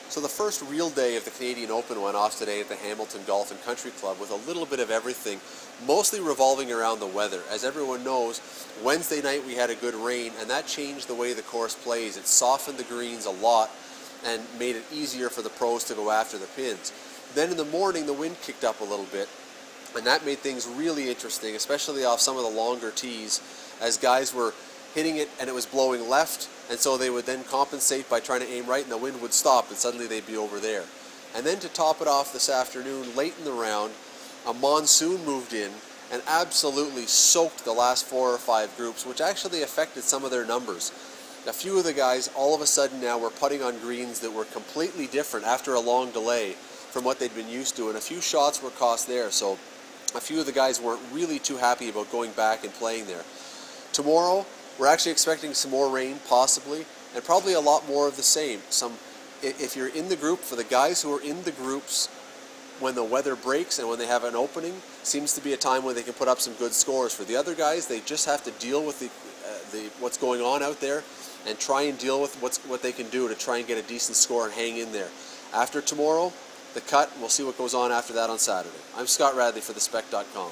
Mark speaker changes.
Speaker 1: So the first real day of the Canadian Open went off today at the Hamilton Golf and Country Club with a little bit of everything, mostly revolving around the weather. As everyone knows, Wednesday night we had a good rain, and that changed the way the course plays. It softened the greens a lot and made it easier for the pros to go after the pins. Then in the morning the wind kicked up a little bit, and that made things really interesting, especially off some of the longer tees, as guys were hitting it and it was blowing left, and so they would then compensate by trying to aim right, and the wind would stop and suddenly they'd be over there. And then to top it off this afternoon, late in the round, a monsoon moved in and absolutely soaked the last 4 or 5 groups, which actually affected some of their numbers. A few of the guys all of a sudden now were putting on greens that were completely different after a long delay from what they'd been used to, and a few shots were cost there, so a few of the guys weren't really too happy about going back and playing there. Tomorrow, we're actually expecting some more rain, possibly, and probably a lot more of the same. If you're in the group, for the guys who are in the groups, when the weather breaks and when they have an opening, seems to be a time when they can put up some good scores. For the other guys, they just have to deal with what's going on out there and try and deal with what they can do to try and get a decent score and hang in there. After tomorrow, the cut, we'll see what goes on after that on Saturday. I'm Scott Radley for thespec.com.